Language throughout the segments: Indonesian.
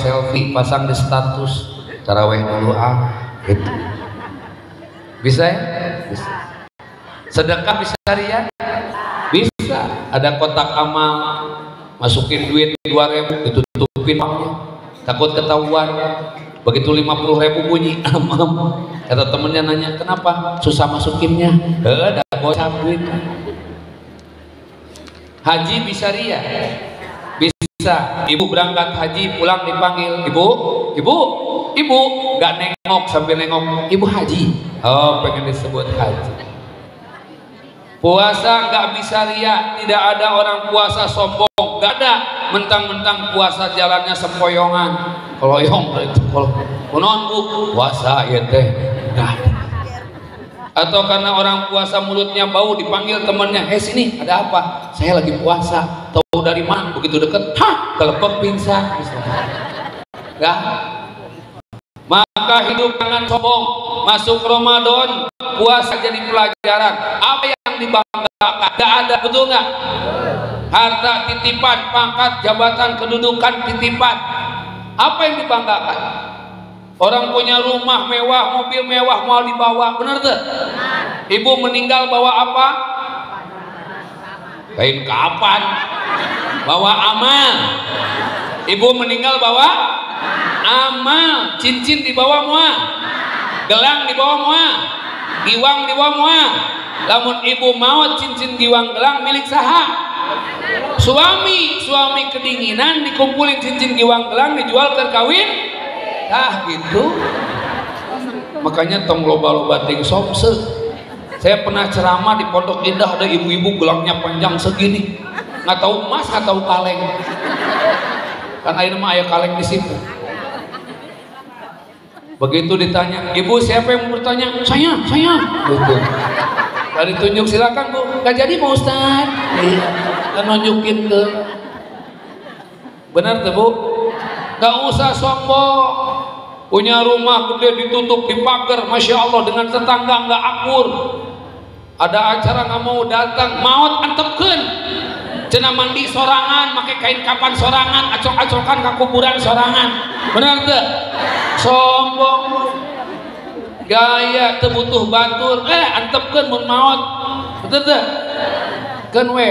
selfie, pasang di status, taraweh dulu gitu. Bisa ya? Bisa. Sedekah bisa ya? Bisa. Ada kotak amal, masukin duit 2.000, ditutupin takut ketahuan. Begitu 50.000 bunyi, kata temennya nanya, kenapa? Susah masukinnya. Ada gocap duit. Haji bisa ria? Bisa. Ibu berangkat haji, pulang dipanggil, ibu, nggak nengok sambil nengok, ibu haji. Oh, pengen disebut haji. Puasa nggak bisa ria, tidak ada orang puasa sombong, nggak ada. Mentang-mentang puasa jalannya sempoyongan, koloyong itu kalau non bu puasa ya teh, nggak ada. Atau karena orang puasa mulutnya bau dipanggil temannya, sini ada apa? Saya lagi puasa. Tahu dari mana? Begitu deket, kelepek pingsan. Ya. Maka hidup jangan sombong. Masuk Ramadan, puasa jadi pelajaran. Apa yang dibanggakan? Tidak ada, betul nggak? Harta titipan, pangkat, jabatan, kedudukan titipan. Apa yang dibanggakan? Orang punya rumah mewah, mobil mewah mau dibawa, benar tuh? Ibu meninggal bawa apa? Kain kapan? Bawa amal. Ibu meninggal bawa amal. Cincin dibawa mua, gelang dibawa mua, giwang dibawa mua. Lamun ibu mau cincin giwang gelang milik saha? Suami kedinginan dikumpulin cincin giwang gelang dijual ke kawin. Gitu. Makanya tong loba-loba ting somse. Saya pernah ceramah di Pondok Indah, ada ibu-ibu gelangnya panjang segini, nggak tahu emas nggak tahu kaleng, kan akhirnya mah ayah kaleng di situ. Begitu ditanya, ibu siapa yang mau bertanya? Saya gitu. Dari tunjuk silakan bu, nggak jadi pak Ustad. Kan nunjukin ke, benar tuh bu, nggak usah sombong. Punya rumah gede ditutup dipagar, masya Allah, dengan tetangga nggak akur. Ada acara nggak mau datang, maut antepkeun. Cenah mandi sorangan, pakai kain kapan sorangan, acok-acokan ke kuburan sorangan. Benar tuh? Sombong. Gaya teu butuh batur, antepkeun mun maut. Betul tuh? Keun we.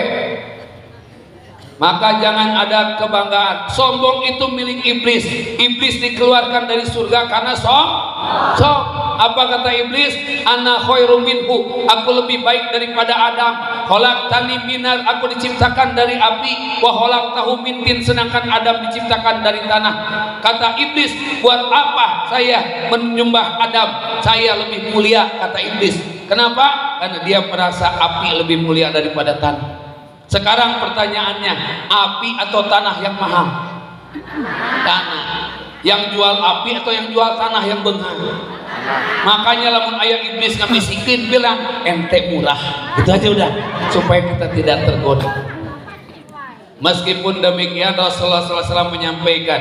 Maka jangan ada kebanggaan. Sombong itu milik iblis. Iblis dikeluarkan dari surga karena sombong. Apa kata iblis? Ana khairum minhu, aku lebih baik daripada Adam. Khalaqtani minar, aku diciptakan dari api. Wa khalaqtahu min tin, sedangkan Adam diciptakan dari tanah. Kata iblis, buat apa saya menyembah Adam? Saya lebih mulia, kata iblis. Kenapa? Karena dia merasa api lebih mulia daripada tanah. Sekarang pertanyaannya, api atau tanah yang mahal? Tanah. Yang jual api atau yang jual tanah yang benghar? Makanya lamun ayah iblis ngebisikin bilang ente murah. Itu aja udah, supaya kita tidak tergoda. Meskipun demikian Rasulullah SAW menyampaikan,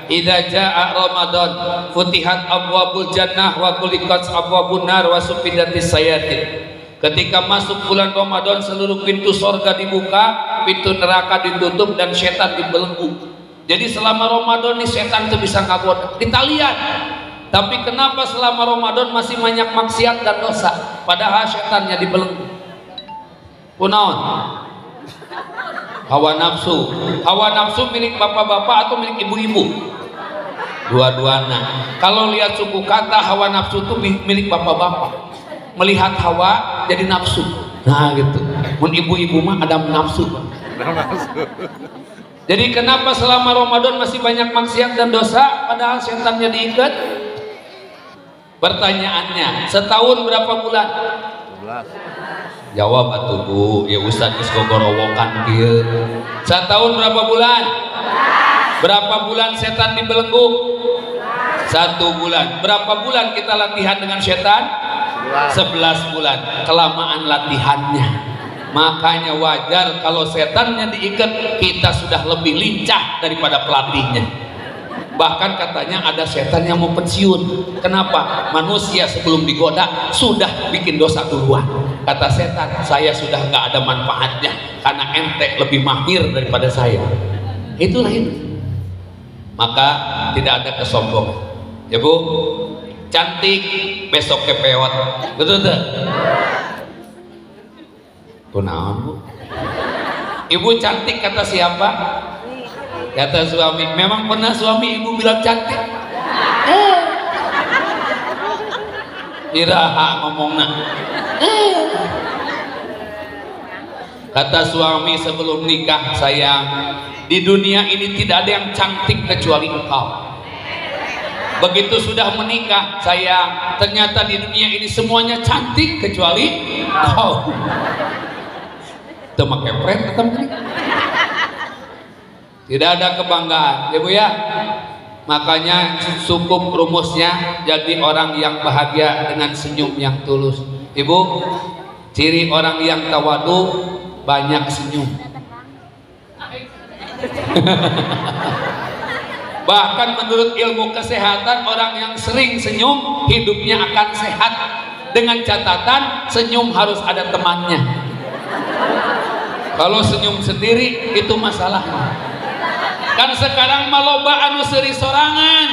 idza jaa Ramadan futihat abwabul jannah wa kulikat abwabun nar wa sufidatis sayatin. Ketika masuk bulan Ramadan, seluruh pintu sorga dibuka, pintu neraka ditutup, dan setan dibelenggu. Jadi selama Ramadan nih setan tuh bisa ngagoda. Kita lihat. Tapi kenapa selama Ramadan masih banyak maksiat dan dosa? Padahal setannya dibelenggu. Kunaon? Hawa nafsu. Hawa nafsu milik bapak-bapak atau milik ibu-ibu? Dua-duanya. Kalau lihat suku kata, hawa nafsu itu milik bapak-bapak. Melihat hawa jadi nafsu. Nah gitu. Mun ibu-ibu mah ada nafsu. Jadi kenapa selama Ramadan masih banyak maksiat dan dosa padahal setannya diikat? Pertanyaannya, setahun berapa bulan? 12. Jawab atuh Bu, ya Ustaz geus gogorowokan kieu. Setahun berapa bulan? Berapa bulan setan dibelenggu? 1 bulan. Berapa bulan kita latihan dengan setan? 11 bulan. Kelamaan latihannya. Makanya wajar kalau setannya diikat, kita sudah lebih lincah daripada pelatihnya. Bahkan katanya ada setan yang mau pensiun. Kenapa? Manusia sebelum digoda sudah bikin dosa duluan. Kata setan, saya sudah nggak ada manfaatnya karena ente lebih mahir daripada saya. Itulah itu. maka tidak ada kesombongan. Ya Bu, cantik besok kepeot, betul tak? Kunaon Bu? Ibu cantik kata siapa? Kata suami. Memang pernah suami ibu bilang cantik? Iraha ngomongna. Kata suami sebelum nikah, sayang, di dunia ini tidak ada yang cantik kecuali engkau. Begitu sudah menikah, sayang, ternyata di dunia ini semuanya cantik kecuali engkau. Itu make pret ketemu. Tidak ada kebanggaan, ya Bu ya. Makanya cukup rumusnya jadi orang yang bahagia dengan senyum yang tulus. Ibu, ciri orang yang tawadu banyak senyum. Bahkan menurut ilmu kesehatan, orang yang sering senyum hidupnya akan sehat. Dengan catatan senyum harus ada temannya. Kalau senyum sendiri itu masalahnya. Kan sekarang maloba anu seuri sorangan,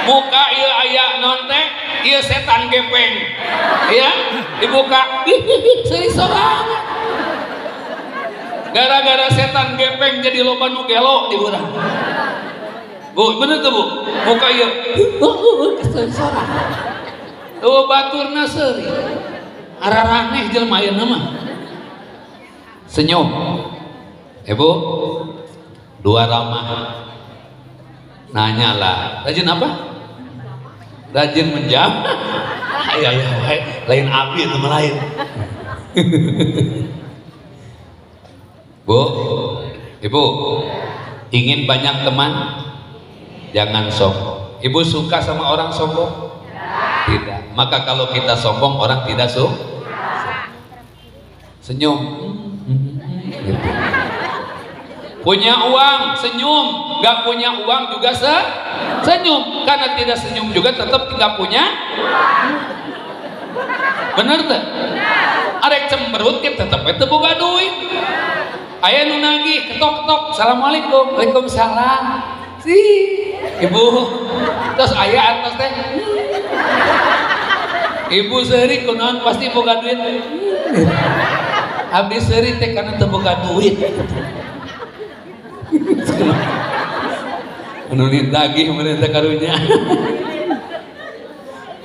muka ieu aya naon teh, ieu setan gepeng. Ya, dibuka seuri sorangan. Gara-gara setan gepeng jadi loba nu gelo di urang. Bu, bener tuh Bu, muka ieu seuri sorangan. Tuh baturna seuri. Araraneh jelema ayeuna mah. Senyum. Bu, dua ramah. Nanyalah, rajin apa? Rajin menjam. Ya, lain api itu lain. Bu, Ibu, ingin banyak teman? Jangan sombong. Ibu suka sama orang sombong? Tidak. Maka kalau kita sombong, orang tidak suka. Senyum. Gitu. Punya uang senyum, nggak punya uang juga senyum. Karena tidak senyum juga tetap nggak punya. Bener tuh? Arek cemberut kita tetap itu boga duit. Aya nu nagih ketok-ketok, assalamualaikum, waalaikumsalam. Ibu, terus aya atas teh. Ibu seri kunaon pasti boga duit. Habis seri teh karena teu boga duit. Menulis lagi mereka karunya.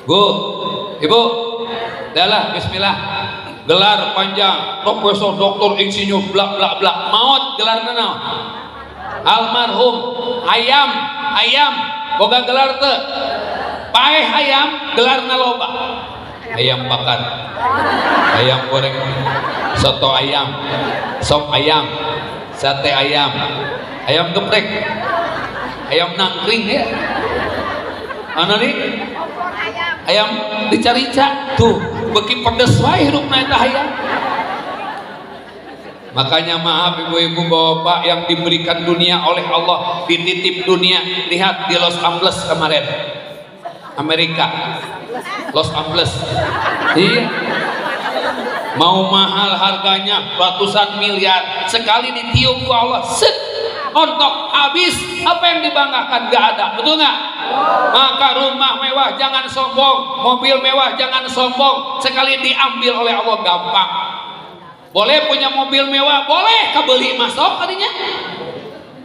Bu, Ibu, adalah Bismillah. Gelar panjang, profesor, doktor, insinyur, bla bla bla. Maut gelarna naon? Almarhum ayam, boga gelar teu? Paeh ayam, gelarna loba. Ayam bakar, ayam goreng, soto ayam, sop ayam, sate ayam, ayam geprek, ayam nangkring ya. Mana nih? Ayam dicarica tuh, beki pedes wae hirupna eta ayam. Makanya maaf ibu-ibu bapak yang diberikan dunia oleh Allah, dititip dunia. Lihat di Los Angeles kemarin, Amerika, Los Angeles. Iya. Mau mahal harganya ratusan miliar, sekali ditiup ku Allah, set, ontok habis. Apa yang dibanggakan? Gak ada, betul nggak? Maka rumah mewah jangan sombong, mobil mewah jangan sombong. Sekali diambil oleh Allah gampang. Boleh punya mobil mewah, boleh kabeli masuk tadinya.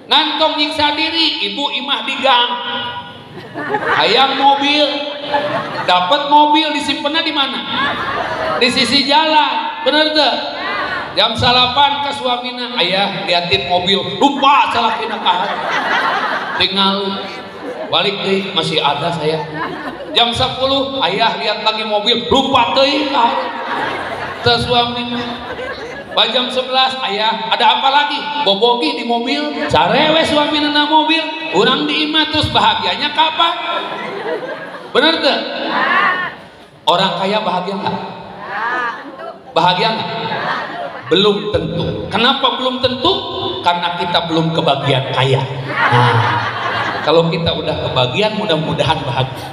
Ngantong nyiksa diri, ibu imah di gang. Hayang mobil, dapat mobil disimpannya di mana? Di sisi jalan, bener tuh. Jam 8 ke suamina, ayah liatin mobil, lupa salahina kahan. Tinggal balik deh, masih ada saya. Jam 10, ayah lihat lagi mobil, lupa deh kahan. Ke suamina. Jam 11, ayah ada apa lagi? Bobogi di mobil, carewe suamina na mobil, orang di imah terus bahagianya kapan? Bener tuh? Orang kaya bahagia nggak? Bahagia nggak? Belum tentu. Kenapa belum tentu? Karena kita belum kebagian kaya. Nah, kalau kita udah kebagian, mudah-mudahan bahagia.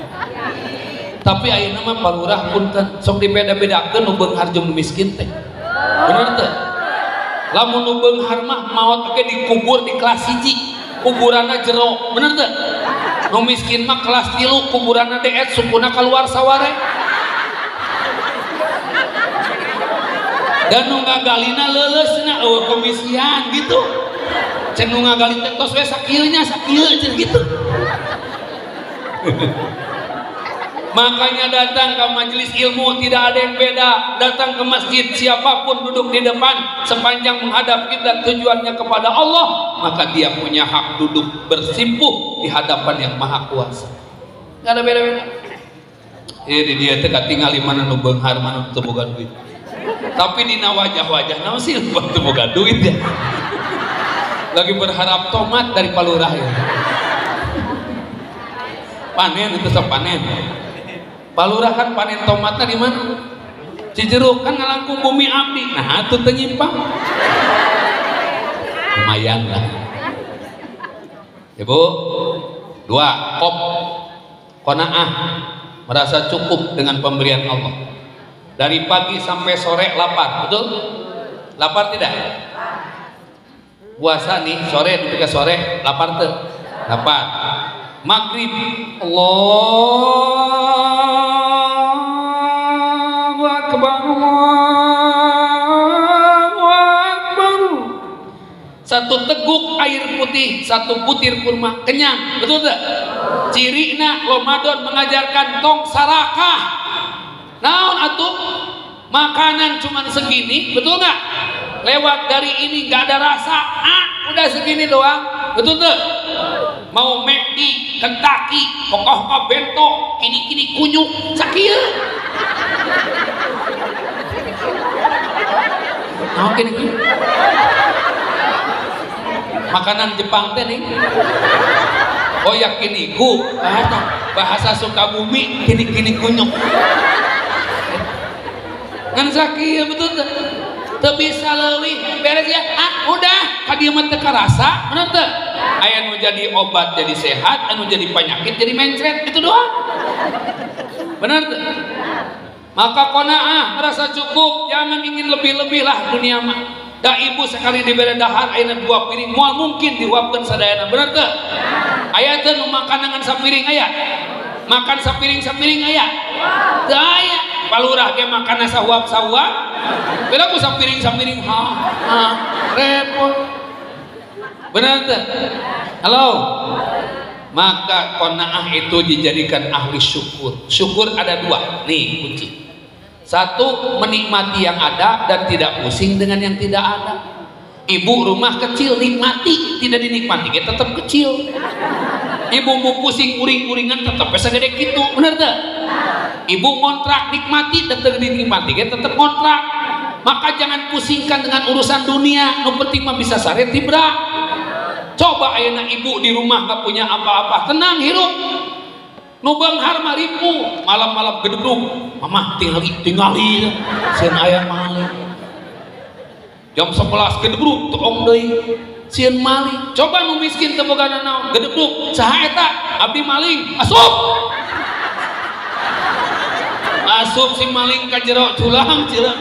Tapi ayeuna mah palurah punten sok dibeda-bedakeun nu beunghar jeung miskin teh. Bener teh? Lamun nu beunghar mah maot oge dikubur di kelas 1. kuburanna jero, bener tuh. Nu miskin mah kelas 3 kuburanna deet sukuna keluar saware. Dan nu ngagalina leulesna komisian gitu. Cen nu ngagali teh tos we sakieu nya sakieu gitu. Makanya datang ke majelis ilmu tidak ada yang beda. Datang ke masjid siapapun duduk di depan sepanjang menghadap kiblat tujuannya kepada Allah, maka dia punya hak duduk bersimpuh di hadapan yang maha kuasa. Gak ada beda-beda. Jadi dia teh tinggal di mana nu beunghar mana teu boga duit. Tapi dina wajah-wajah naon sih teu boga duit ya. Lagi berharap tomat dari palurah ya. Panen itu sok panen. Palurah kan panen tomatnya di mana? Cijeruk kan ngalangkung bumi abdi. Nah, itu tenyimpang. Lumayan lah. Ibu, 2, qanaah, merasa cukup dengan pemberian Allah. Dari pagi sampai sore lapar, betul? Lapar tidak? Puasa nih, sore ketika sore lapar tuh. Lapar. Maghrib, Allahu Akbar, Allahu Akbar. Satu teguk air putih, satu butir kurma, kenyang, betul tak? Cirina Ramadan mengajarkan tong sarakah. Naon atuh? Makanan cuman segini, betul nggak? Lewat dari ini nggak ada rasa, udah segini doang, betul tak? Mau McD, Kentucky, kokoh bento, kini kunyuk, sakieu. Nah, kini. Makanan Jepang teh nih. Oh ya kiniku, bahasa Sukabumi, kini kunyuk. Kan sakieu betul tuh. Teu bisa leuwih, beres ya. Udah, ka dieu mah teu karasa, bener teu? Aya nu jadi obat jadi sehat, anu jadi penyakit jadi mencret, itu doang. Bener tuh? Maka qanaah, merasa cukup, jangan ingin lebih-lebih lah dunia mah. Da ibu sekali dibere dahar ayeuna 2 piring, moal mungkin diuapkeun sadayana, bener teu? Aya teu nu makan dengan sapiring aya? Makan sapiring aya? Teu aya. Palurah ge makan sahuap-sahuap. Beda ku sapiring repot. Benar tuh? Halo. Maka qanaah itu dijadikan ahli syukur. Syukur ada 2. Nih kunci. 1, menikmati yang ada dan tidak pusing dengan yang tidak ada. Ibu rumah kecil nikmati, tidak dinikmati tetap kecil. Ibu mau pusing uring-uringan tetap segede gitu, benar tuh? Ibu ngontrak nikmati, tetap dinikmati tetap ngontrak. Maka jangan pusingkan dengan urusan dunia. Nu penting mah bisa sare tibra. Coba ayeuna ibu di rumah gak punya apa-apa, tenang hirup. Nu beunghar mah ribu, malam-malam gedebuk. Mamah tingali sieun aya maling. Jam 11 gedebuk tuong deui. Sieun maling. Coba nu miskin teu boga naon, gedebuk. Saha eta? Abdi maling. Asup. Asup si maling ka jero culang cileung.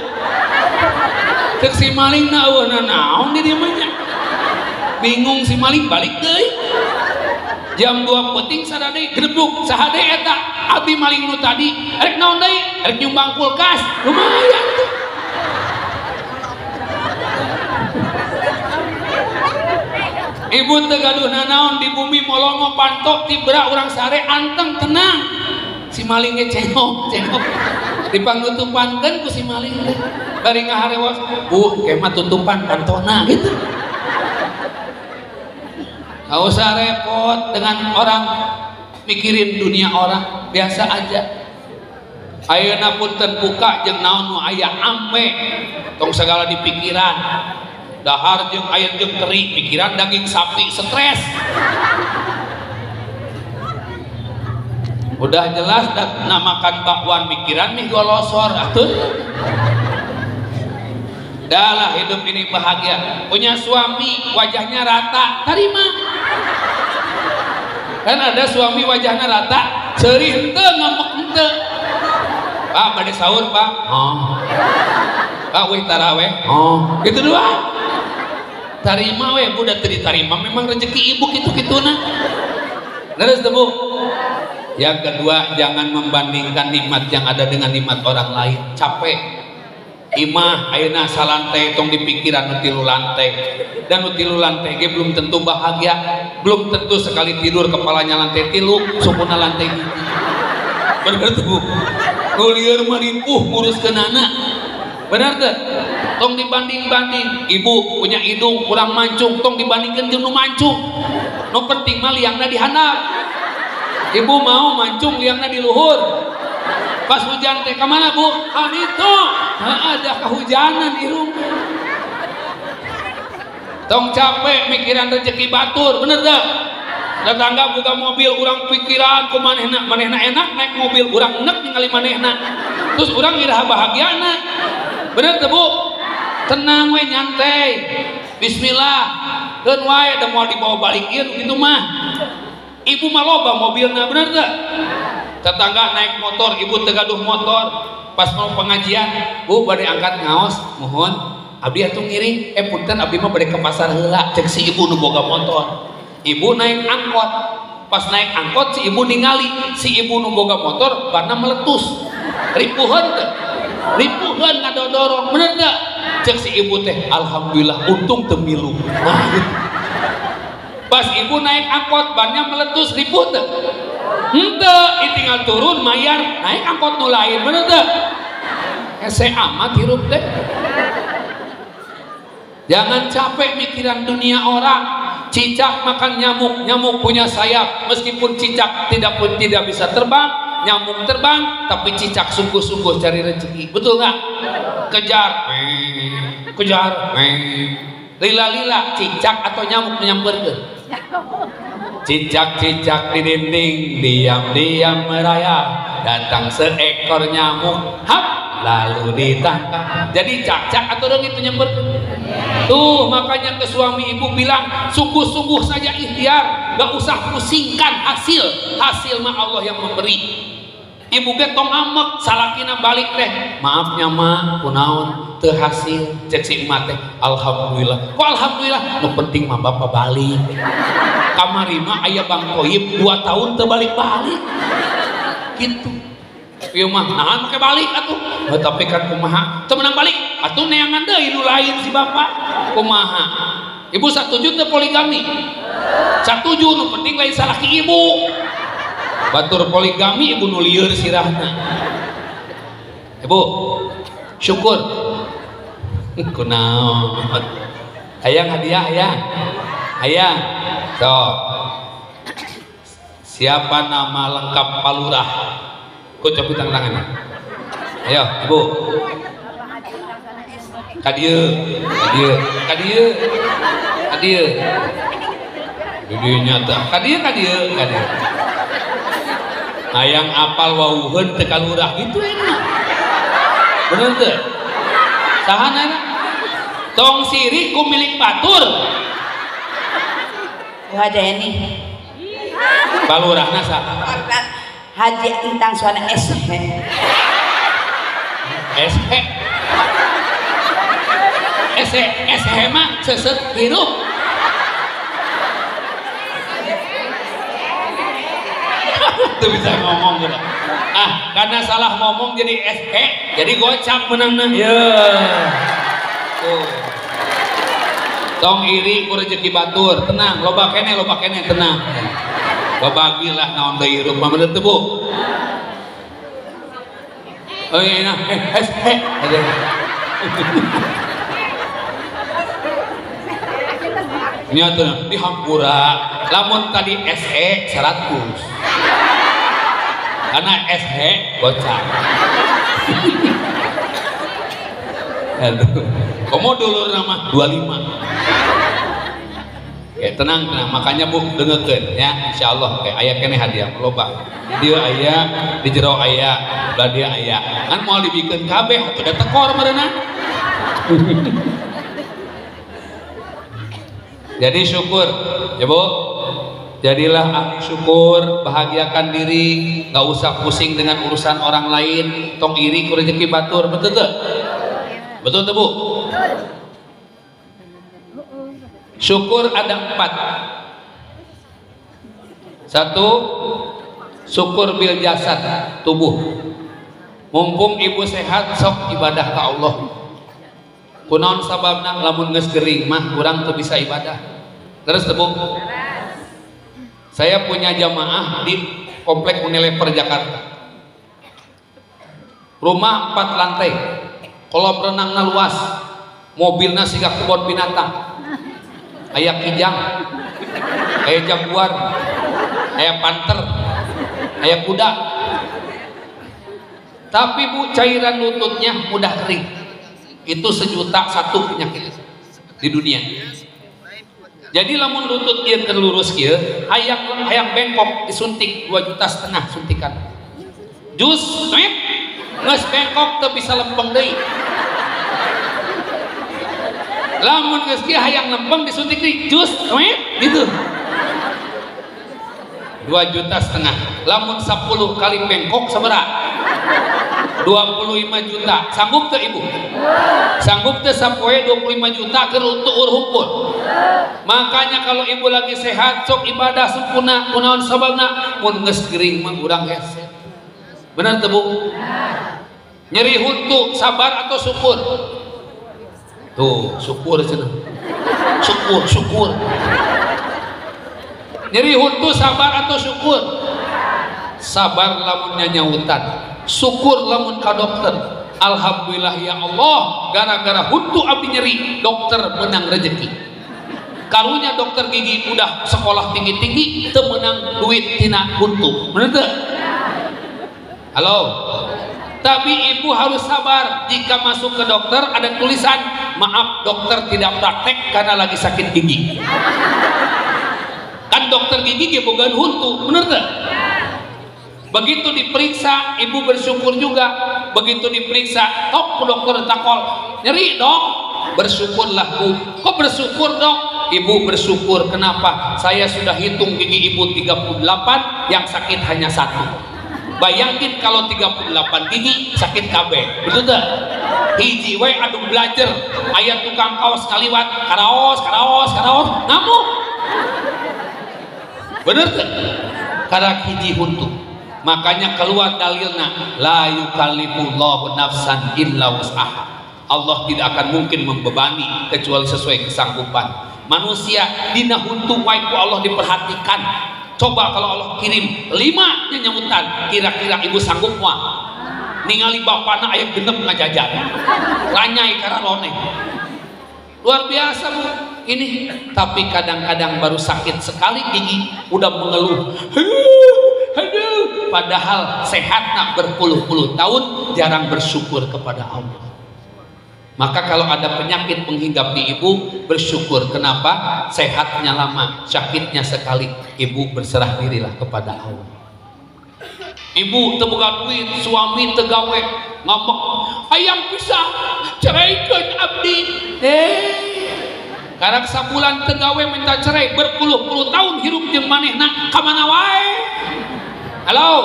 Cek si maling eueuhna naon di dieu mah nya. Bingung si maling balik deui. Jam 2 peuting sadade gedebuk. Saha deui eta? Abdi maling nu tadi. Rek naon deui? Rek nyumbang kulkas. Lumayan tuh. Ibu teu gaduh nanaon di bumi molongo pantok tibra urang sare anteng tenang. Si maling ge cengok dipangnutupankeun ku si maling teh. Bari ngaharewas, "Bu, ke mah tutupan pantona" gitu. Gak usah repot dengan orang mikirin dunia orang, biasa aja. Ayeuna punten buka jeung naon nu aya ame tong segala dipikiran. Dahar jeung ayam jeung teri pikiran daging sapi stres. Udah jelas dah makan bakwan mikiran mie golosor atuh. Dah lah hidup ini bahagia. Punya suami wajahnya rata, terima. Kan ada suami wajahnya rata, ceurih henteu ngambek henteu. Pak bade sahur Pak. Oh. Pak wih taraweh. Oh. Gitu doang. tarima we Bu, udah diterima memang rezeki ibu gitu nah. Terus Bu, yang kedua jangan membandingkan nikmat yang ada dengan nikmat orang lain. Capek imah ayeuna salantai tong di pikiran nu tilu lantai, dan nu tilu lantai ge belum tentu bahagia, belum tentu sekali tidur kepalanya lantai tilu sukuna lantai gitu. Bener tuh Bu, kuliah mah ripuh nguruskeun anak. Bener tuh, tong dibanding-banding. Ibu punya hidung kurang mancung, tong dibandingkan jeung nu mancung. Nu penting mah liangna dihandap. Ibu mau mancung liangna di luhur. Pas hujan teh kemana Bu? Ah itu, ada kehujanan di rumah. Tong capek mikiran rezeki batur, bener tuh. Tetangga buka mobil, orang pikiran ku manehna enak naik mobil, orang enak ningali manehna. Terus orang iraha bahagiana. Bener tuh Bu, tenang we nyantai, bismillah, dan wae da mau dibawa balikin gitu mah. Ibu mah loba mobilna, bener tuh. Tetangga naik motor, ibu tegaduh motor, pas mau pengajian, Bu bade angkat ngaos, mohon, abdi atuh ngiring, punten abdi mah bade ke pasar heula, cek si ibu nu boga motor. Ibu naik angkot, pas naik angkot si ibu ningali, si ibu nu boga motor barna meletus, ripuhan tuh. Ripuhan ngadodorong, bener gak? Cek si ibu teh, alhamdulillah untung temilu. Nah, gitu. Pas ibu naik angkot bannya meletus ripuh tuh. Henteu, tinggal turun mayar naik angkot nu lain, bener gak? Ese amat hirup teh. Jangan capek mikiran dunia orang. Cicak makan nyamuk, nyamuk punya sayap. Meskipun cicak tidak bisa terbang, nyamuk terbang, tapi cicak sungguh-sungguh cari rezeki. Betul nggak? Kejar, kejar, lila-lila, cicak atau nyamuk menyamperkeun. Cicak-cicak di dinding, diam-diam merayap, datang seekor nyamuk, hap, lalu ditangkap. Jadi cacak atau dong itu menyamperkeun. Tuh makanya ke suami ibu bilang, sungguh-sungguh saja ikhtiar, gak usah pusingkan hasil mah Allah yang memberi. Ibu ge tong amek, salakina balik teh, maafnya mah kunaon teu hasil, cek si emak teh, alhamdulillah. Kok alhamdulillah? Nu penting mah bapak balik. Kamari mah aya Bang Koyib 2 tahun teu balik-balik. Gitu. Ieu mah nahan make balik atuh. Tapi kan kumaha? Teu meunang balik, atuh neangan deui nu lain si bapak. Kumaha? Ibu satuju teu poligami. Satuju, nu penting lain salaki ibu. Batur poligami ibu nu lieur sirahna. Ibu, syukur. Kunaon? Hayang hadiah hayang. Hayang. Sok. Siapa nama lengkap Pak Lurah? Kok coba tangan. Ayo, Ibu. Kadieu. Jadi nyata. Kadieu. Hayang apal wauheun teu ka lurah gitu enak. Bener teu? Sahana tong sirik ku milik batur. Ada ini. Balurahna saha? Haji Entang Suana SH. SH mah seuseut hirup. Tuh bisa ngomong gitu. Karena salah ngomong jadi SH, jadi gocap menangna. Tuh. Tong iri ku rezeki batur, tenang, loba kene tenang. Babagilah naon deui hirup mah bener teu Bu? Oh iya nah, SH. Nya teu dihampura, lamun tadi SE 100. Karena SH gocap. Aduh, komo dulur nama 25. Oke, tenang, makanya Bu dengekeun ya, insyaallah kayak aya keneh hadiah loba. Dia aya, di jero aya, belah dia aya. Kan moal dibikeun kabeh atuh da tekor meureunna. Jadi syukur, ya Bu. Jadilah ahli syukur, bahagiakan diri, nggak usah pusing dengan urusan orang lain. Tong iri ku rezeki batur, betul tuh? Betul tuh Bu? Syukur ada 4. 1, syukur bil jasad, tubuh. Mumpung ibu sehat sok ibadah ke Allah. Kunaon sababna lamun geus gering mah urang teu bisa ibadah. Terus tebu. Saya punya jamaah di Komplek Unilever Jakarta. Rumah 4 lantai, kolam renangna luas, mobilna siga kebon binatang, aya kijang, aya jaguar, aya panter, aya kuda. Tapi bu, cairan lututnya mudah kering. Itu 1.100.000 penyakit di dunia. Jadi lamun lutut ieu keur lurus kieu, hayang bengkok disuntik 2,5 juta suntikan. Jus, geus bengkok teu bisa lempeng deui. Lamun geus kieu hayang lempeng disuntik deui, jus, gitu. 2,5 juta. Lamun 10 kali bengkok sabaraha? 25 juta. Sanggup teu ibu? Sanggup teu sapoe 25 juta keur tuur hunkul? Makanya kalau ibu lagi sehat sok ibadah sempurna. Kunaon sababna? Mun geus gering mah urang hese. Benar teu bu? Nyeri huntu sabar atau syukur? Tuh, syukur cenah. Syukur. Nyeri huntu sabar atau syukur? Sabar lamun nyanyautan, syukur lamun ka dokter. Alhamdulillah ya Allah, gara-gara huntu abdi nyeri, dokter menang rezeki. Karunya dokter gigi udah sekolah tinggi-tinggi, teu menang duit tina huntu. Bener teu? Halo. Tapi ibu harus sabar. Jika masuk ke dokter ada tulisan, maaf dokter tidak praktek karena lagi sakit gigi. Kan dokter gigi ge bogaan huntu, bener teu? Begitu diperiksa, ibu bersyukur juga. Begitu diperiksa, tok dokter takol, nyeri dok, bersyukurlah bu. Kok bersyukur dok? Ibu bersyukur, kenapa? Saya sudah hitung gigi ibu 38, yang sakit hanya 1. Bayangin kalau 38 gigi sakit KB, betul tak? Hiji we adu belajar, ayat tukang kaos ngaliwat, karaos, ngamuk. Bener tak? Karena hiji huntu. Makanya keluar dalilna, la yukallifullahu nafsan illa wus'aha. Allah tidak akan mungkin membebani kecuali sesuai kesanggupan. Manusia dina huntu wae ku Allah diperhatikan. Coba kalau Allah kirim 5 nyanyautan, kira-kira ibu sanggup moal? Ningali bapana aya genep ngajajan. Lanyai kararone. Luar biasa bu ini. Tapi kadang-kadang baru sakit sekali gigi udah mengeluh. Aduh, padahal sehatnya berpuluh-puluh tahun jarang bersyukur kepada Allah. Maka kalau ada penyakit menghinggap di ibu, bersyukur. Kenapa? Sehatnya lama, sakitnya sekali. Ibu berserah dirilah kepada Allah. Ibu teboga duit, suami tegawe, ngambek, hayang pisah, ceraikan abdi. Karena sabulan tegawe minta cerai, berpuluh-puluh tahun hirup jeung manehna kamana wae. Halo,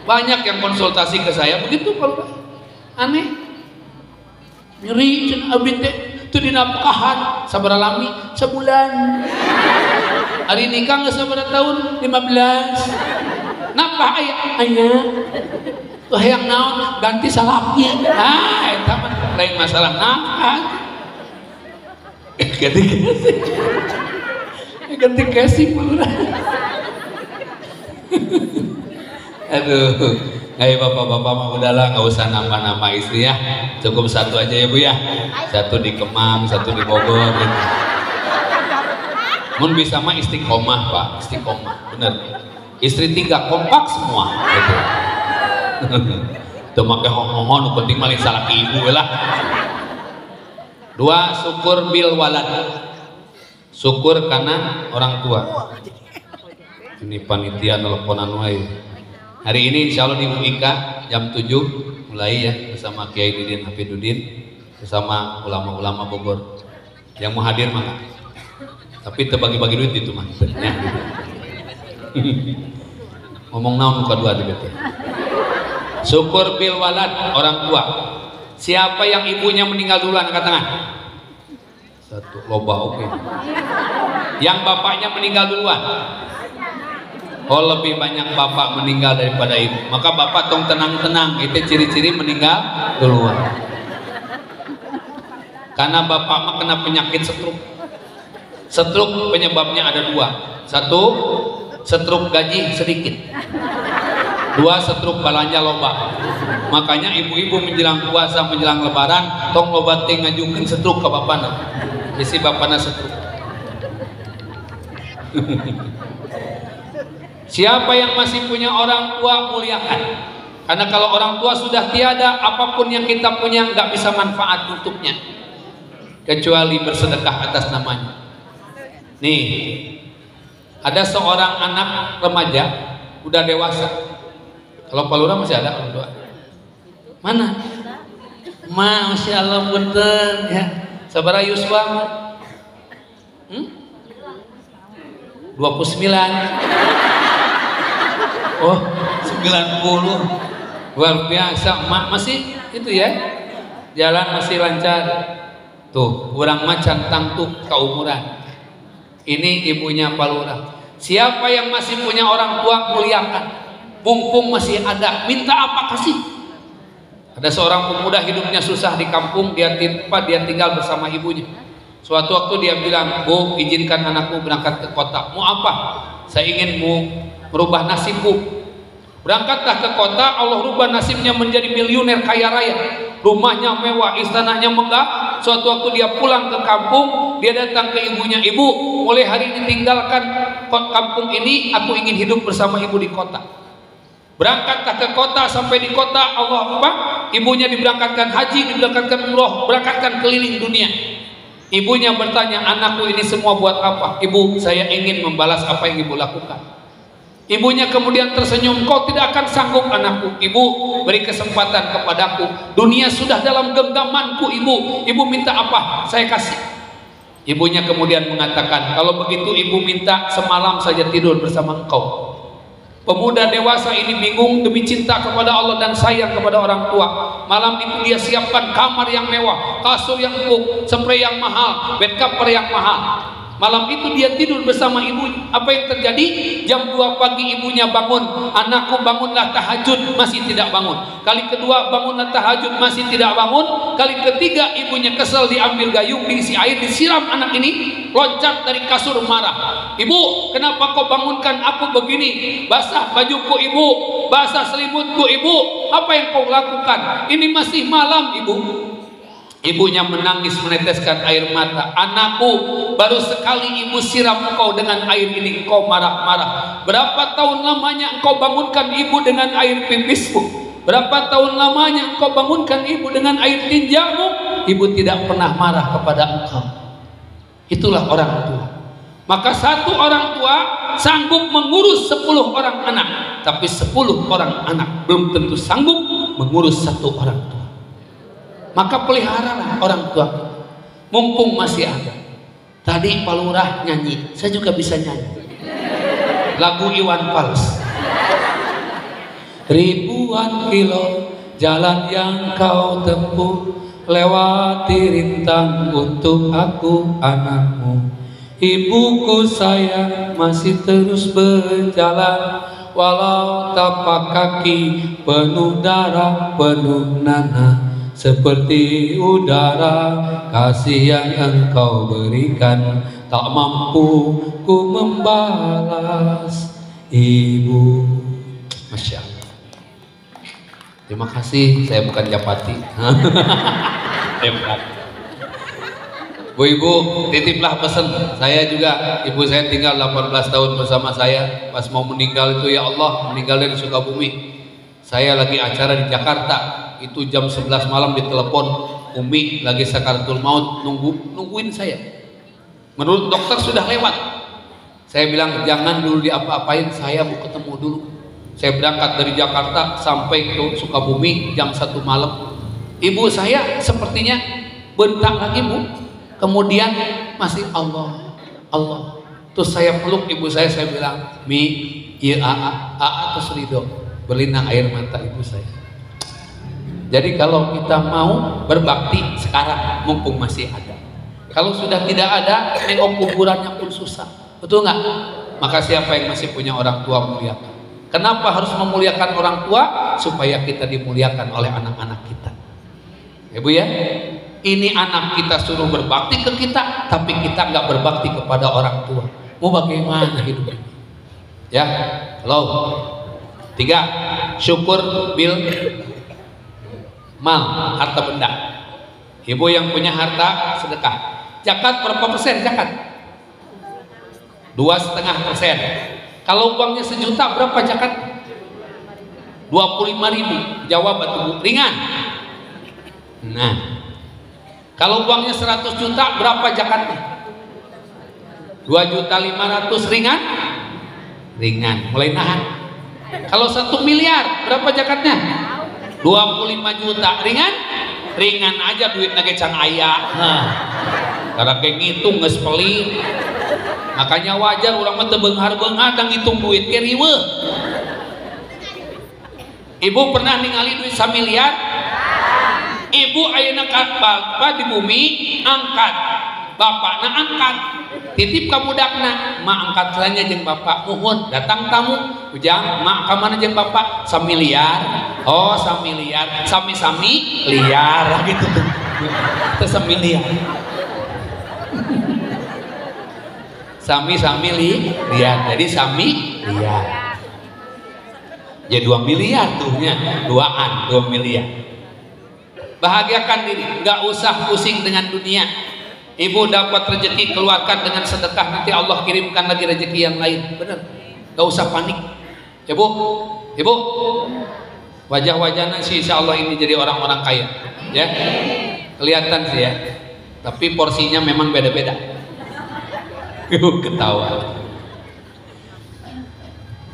banyak yang konsultasi ke saya begitu kalau aneh, nyeri cen abdi teh teu dinapkahan sabaraha lami sebulan. Hari nikah geus sabaraha tahun? 15. Nafkah aya tuh hayang naon ganti salaki. Eta mah lain masalah nafkah. Ganti casing Aduh, ayo bapak-bapak mah udahlah, nggak usah nambah-nambah istri ya, cukup 1 aja ya bu ya, 1 di Kemang, 1 di Bogor gitu. Mun bisa mah istiqomah pak, istiqomah, bener. Istri 3 kompak semua gitu. Tuh make hong-hongon, penting maling salah ke ibu lah. 2, syukur bil walad, syukur karena orang tua. Ini panitia teleponan wae. Hari ini insya Allah di UIK jam 7 mulai ya bersama Kiai Didin Hafidudin bersama ulama-ulama Bogor. Yang mau hadir mah. Tapi terbagi-bagi duit itu mah. Ya, gitu. Ngomong naon muka 2 di bete. Syukur bil walad, orang tua. Siapa yang ibunya meninggal duluan angkat tangan? Satu loba oke. Yang bapaknya meninggal duluan. Oh, lebih banyak bapak meninggal daripada ibu. Maka bapak tong tenang-tenang. Itu ciri-ciri meninggal duluan. Karena bapak mah kena penyakit stroke. Stroke penyebabnya ada dua. Satu, stroke gaji sedikit. Dua, stroke balanja loba. Makanya ibu-ibu menjelang puasa, menjelang lebaran, tong loba teh ngajukeun stroke ke bapana. Isi bapana stroke. Siapa yang masih punya orang tua, muliakan. Karena kalau orang tua sudah tiada, apapun yang kita punya nggak bisa manfaat untuknya, kecuali bersedekah atas namanya. Nih, ada seorang anak remaja, udah dewasa. Kalau Pak Lurah masih ada orang tua? Mana? Masya Allah bener ya. Sabara Yuswa? 29. Oh, 90. Luar biasa. Mak masih itu ya. Jalan masih lancar. Tuh, kurang macan tangtuk keumuran. Ini ibunya Pak Lurah. Siapa yang masih punya orang tua, muliakan. Mumpung masih ada, minta apa kasih. Ada seorang pemuda hidupnya susah di kampung, dia tinggal bersama ibunya. Suatu waktu dia bilang, "Bu, izinkan anakku berangkat ke kota." "Mau apa?" "Saya ingin merubah nasibku." Berangkatlah ke kota, Allah rubah nasibnya menjadi miliuner kaya raya. Rumahnya mewah, istananya megah. Suatu waktu dia pulang ke kampung, dia datang ke ibunya, "Ibu, mulai hari ini tinggalkan kampung ini, aku ingin hidup bersama ibu di kota." Berangkatlah ke kota, sampai di kota Allah apa? Ibunya diberangkatkan haji, diberangkatkan umroh, berangkatkan keliling dunia. Ibunya bertanya, "Anakku, ini semua buat apa?" "Ibu, saya ingin membalas apa yang ibu lakukan." Ibunya kemudian tersenyum, "Kau tidak akan sanggup anakku. Ibu, beri kesempatan kepadaku. Dunia sudah dalam genggamanku ibu. Ibu minta apa? Saya kasih." Ibunya kemudian mengatakan, "Kalau begitu ibu minta semalam saja tidur bersama engkau." Pemuda dewasa ini bingung demi cinta kepada Allah dan sayang kepada orang tua. Malam itu dia siapkan kamar yang mewah, kasur yang empuk, spray yang mahal, bed cover yang mahal. Malam itu dia tidur bersama ibunya. Apa yang terjadi? Jam 2 pagi ibunya bangun. "Anakku, bangunlah tahajud." Masih tidak bangun. Kali kedua, "Bangunlah tahajud." Masih tidak bangun. Kali ketiga, ibunya kesel, diambil gayung, diisi air, disiram anak ini. Loncat dari kasur marah. "Ibu, kenapa kau bangunkan aku begini? Basah bajuku ibu, basah selimutku ibu. Apa yang kau lakukan? Ini masih malam ibu." Ibunya menangis meneteskan air mata. "Anakku, baru sekali ibu siram engkau dengan air ini, engkau marah-marah. Berapa tahun lamanya engkau bangunkan ibu dengan air pipismu? Berapa tahun lamanya engkau bangunkan ibu dengan air tinjamu? Ibu tidak pernah marah kepada engkau." Itulah orang tua. Maka satu orang tua sanggup mengurus 10 orang anak, tapi 10 orang anak belum tentu sanggup mengurus satu orang tua. Maka peliharalah orang tua, mumpung masih ada. Tadi Pak Lurah nyanyi, saya juga bisa nyanyi lagu Iwan Fals. "Ribuan kilo jalan yang kau tempuh, lewati rintang untuk aku anakmu. Ibuku sayang masih terus berjalan, walau tapak kaki penuh darah, penuh nanah. Seperti udara kasih yang engkau berikan, tak mampu ku membalas ibu." Masya Allah. Terima kasih, saya bukan Japati. Bu, ibu titiplah pesan. Saya juga, ibu saya tinggal 18 tahun bersama saya. Pas mau meninggal itu, ya Allah, meninggal dari Sukabumi. Saya lagi acara di Jakarta, itu jam 11 malam ditelepon, Umi lagi sakaratul maut, nungguin saya. Menurut dokter sudah lewat. Saya bilang, "Jangan dulu diapa-apain, saya mau ketemu dulu." Saya berangkat dari Jakarta sampai ke Sukabumi jam 1 malam. Ibu saya sepertinya bentak lagi, Bu. Kemudian masih Allah, Allah. Terus saya peluk ibu saya bilang, "Mi, iya aa terus ridho." Berlinang air mata ibu saya. Jadi kalau kita mau berbakti sekarang, mumpung masih ada. Kalau sudah tidak ada, nengok kuburannya pun susah. Betul nggak? Maka siapa yang masih punya orang tua, muliakan. Kenapa harus memuliakan orang tua? Supaya kita dimuliakan oleh anak-anak kita. Ibu ya, ini anak kita suruh berbakti ke kita, tapi kita nggak berbakti kepada orang tua. Mau bagaimana hidup ini? Ya, halo. 3, syukur bil mal, harta benda. Ibu yang punya harta, sedekah. Zakat berapa persen zakat? 2,5%. Kalau uangnya 1 juta berapa zakat? 25.000. Jawab atuh, ringan. Nah, kalau uangnya 100 juta berapa zakatnya? 2.500.000. ringan? Ringan, mulai nahan. Kalau 1 miliar berapa zakatnya? 25 juta. Ringan? Ringan aja, duit nage can aya. Nah, karena kayak ngitung geus pelit. Makanya wajar urang mah teu beunghar-beunghar dan ngitung duit ke riweuh. Ibu pernah ningali duit 1 miliar? Ibu ayeuna ka bapak di bumi angkat. Bapakna angkat. Titip ka budakna, mak angkat selanya jeung bapak, muhun datang tamu ujang mak ka mana jeung bapak? 1 miliar. Oh 1 miliar, sami-sami liar gitu tuh. Itu 1 miliar. Sami-sami liar, jadi sami liar. Ya 2 miliar tuhnya, 2 miliar. Bahagiakan diri, nggak usah pusing dengan dunia. Ibu dapat rezeki, keluarkan dengan sedekah, nanti Allah kirimkan lagi rezeki yang lain. Benar, gak usah panik. Ibu, wajah-wajahnya sih insya Allah ini jadi orang-orang kaya, ya kelihatan sih ya. Tapi porsinya memang beda-beda. Ibu ketawa.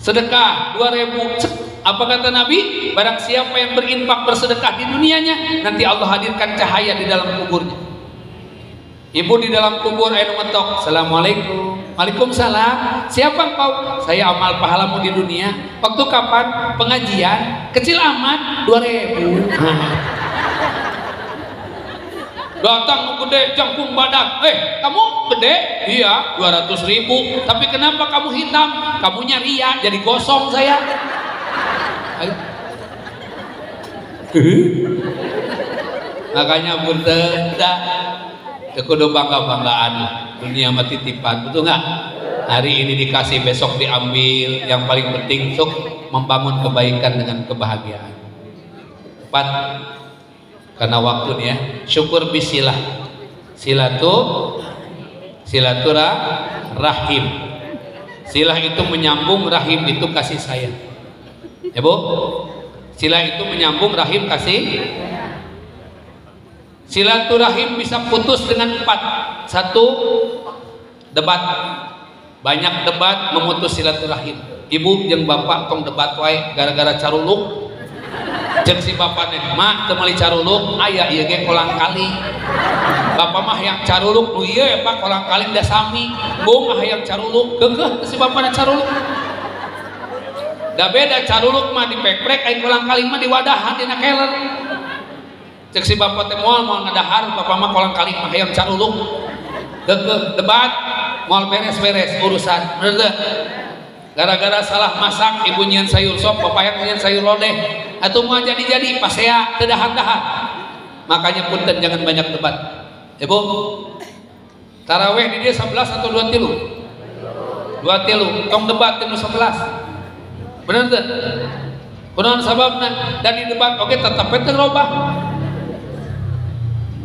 Sedekah 2.000. Apa kata Nabi? Barang siapa yang berinfak bersedekah di dunianya, nanti Allah hadirkan cahaya di dalam kuburnya. Ibu di dalam kubur ayo mentok, assalamualaikum. Waalaikumsalam. Siapa engkau? Saya amal pahalamu di dunia. Waktu kapan? Pengajian. Kecil amat, 2.000. Datang gede jangkung badak. Kamu gede? Iya, 200.000. Tapi kenapa kamu hitam? Kamunya ria, jadi gosong saya. Makanya punten dah. Kudu bangga-banggaan, dunia mati titipan, betul nggak? Hari ini dikasih, besok diambil. Yang paling penting sok membangun kebaikan dengan kebahagiaan. 4, karena waktu nih ya, syukur bisilah. Silaturahim. Silah itu menyambung, rahim itu kasih sayang. Ya Bu, silah itu menyambung, rahim kasih. Silaturahim bisa putus dengan 4. 1, debat. Banyak debat memutus silaturahim. Ibu jeung bapak tong debat wae gara-gara caruluk. Jeung si bapaknya, mak teu meuli caruluk, aya ieu ge kolang kali. Bapak mah hayang caruluk, nu ieu ya Pak kolang kali da sami. Bung hayang caruluk, geugeuh si bapakna caruluk. Da beda caruluk mah dipekrek, ai kolang kali mah diwadahan dina keler. Cek si bapak teh moal ngadahar, bapak mah kolang kali mah hayang caruluk. Debat moal beres-beres urusan. Bener teh? Gara-gara salah masak, ibu nyian sayur sop, bapak yang nyian sayur lodeh. Atuh mau jadi pasea teu dahar-dahar. Makanya punten jangan banyak debat. Ibu, taraweh di dia 11 atau 2 tilu? 2 tilu. Tong debat tinu 11. Bener teh? Kunaon sababna? Dan di debat oke tetep teu robah.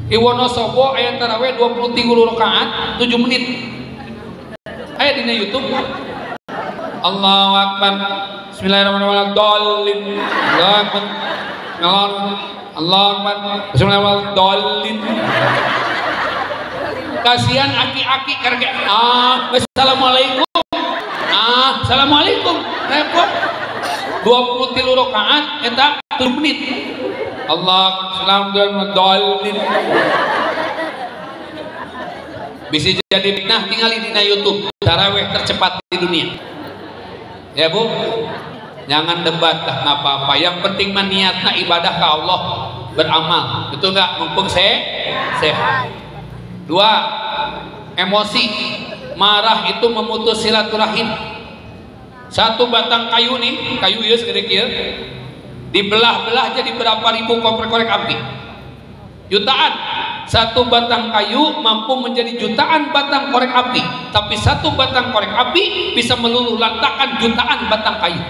Iwonosobo ayat taraweh 23 rakaat 7 menit. Aya dina YouTube. Allahu Akbar. Bismillahirrahmanirrahim. Allahu Akbar. Allahu Akbar. Bismillahirrahmanirrahim. Kasihan aki-aki karek assalamualaikum. Assalamualaikum. Repot. 23 rakaat eta 7 menit. Allah alhamdulillah. Bisa jadi fitnah, tinggal di YouTube taraweh tercepat di dunia. Ya Bu, jangan debat lah apa-apa. Yang penting niatna ibadah ke Allah, beramal. Betul nggak? Mumpung sehat. 2, emosi. Marah itu memutus silaturahim. Satu batang kayu nih, kayu ya segede kieu, dibelah-belah jadi berapa ribu korek api. Jutaan. Satu batang kayu mampu menjadi jutaan batang korek api. Tapi satu batang korek api bisa meluluh lantakkan jutaan batang kayu.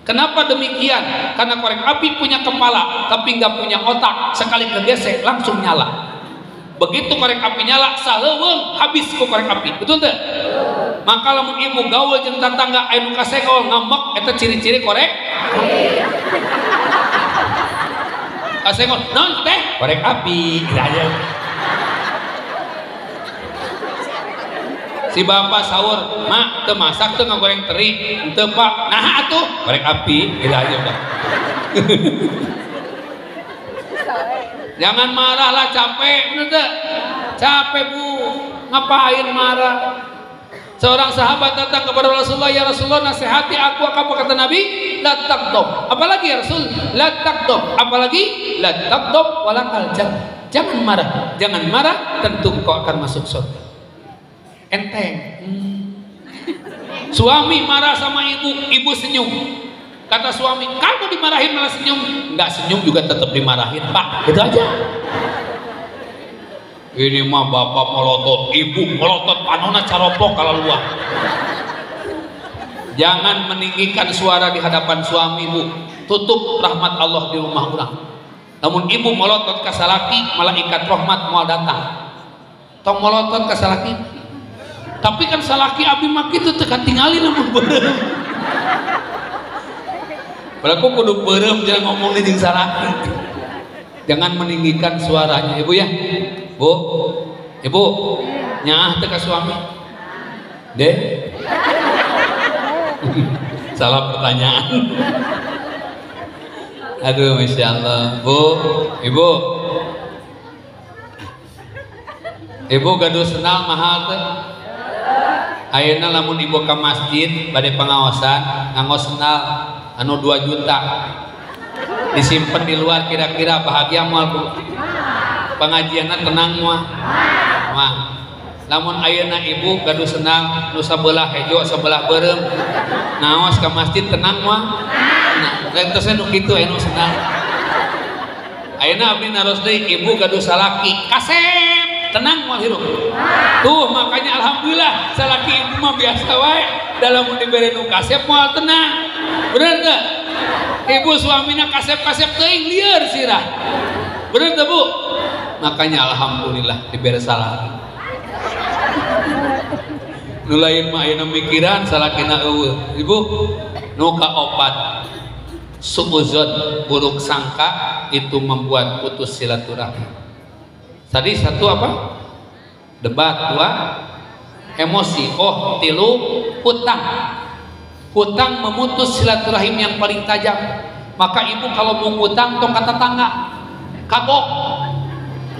Kenapa demikian? Karena korek api punya kepala tapi nggak punya otak. Sekali kegesek langsung nyala. Begitu korek api nyala, saleuweung habis ku korek api. Betul teh? Maka lamun ibu gaul jeung tatangga anu kasegol ngambek eta ciri-ciri korek kasegol. Naon teh? Korek api. Si bapak sahur, mak teu masak teu ngagoreng teri, teu pak, nah atuh korek api, gitu aja udah. Jangan marah lah, capek, bener teu? Capek bu, ngapain marah? Seorang sahabat datang kepada Rasulullah, ya Rasulullah nasihati aku, apa kata Nabi? La taqdob. Apalagi ya Rasul? La taqdob. Apalagi? La taqdob walakal jannah. Jangan marah, jangan marah, tentu kau akan masuk surga. Enteng. Suami marah sama ibu, ibu senyum. Kata suami, kamu dimarahin malah senyum. Enggak senyum juga tetap dimarahin, Pak. Gitu aja. Ini mah bapak melotot, ibu melotot, panona caropok kalau luar. Jangan meninggikan suara di hadapan suami, Bu. Tutup rahmat Allah di rumah orang. Namun ibu melotot ke salaki, malaikat rahmat mau datang. Tong melotot ke salaki. Tapi kan salaki abi mah kitu teu katingali namun beureum. Balaku kudu beureum jangan ngomong jeung salaki. Jangan meninggikan suaranya, Ibu ya. Bu, Ibu, nyaah teh ka suami. Deh. Salah pertanyaan. Aduh, Masya Allah. Bu, Ibu. Ibu gaduh senal mahal teh. Ayeuna lamun ibu ke masjid bade pengawasan nganggo senal anu 2 juta disimpen di luar, kira-kira bahagia moal Bu? Pengajianna tenang moal? Mah lamun ayeuna ibu gaduh senal nu sabelah hejo sabelah beureum naos ke masjid tenang moal? Nah, tos nu kitu anu senal. Ayeuna abdi naros deui ibu gaduh salaki kasep tenang moal hirup. Tuh makanya alhamdulillah salaki ibu mah biasa wae dalam dibere nu kasep moal tenang. Bener teu? Ibu suamina kasep-kasep teuing lieur sirah. Bener teu Bu? Makanya alhamdulillah dibere salaki. Nu lain mah ayeuna mikiran salakina eueuh. Ibu nu kaopat suuzon, buruk sangka itu membuat putus silaturahmi. Tadi satu apa? Debat. 2 emosi. Oh, 3 hutang. Hutang memutus silaturahim yang paling tajam. Maka ibu kalau mau hutang tong kata tetangga kagok.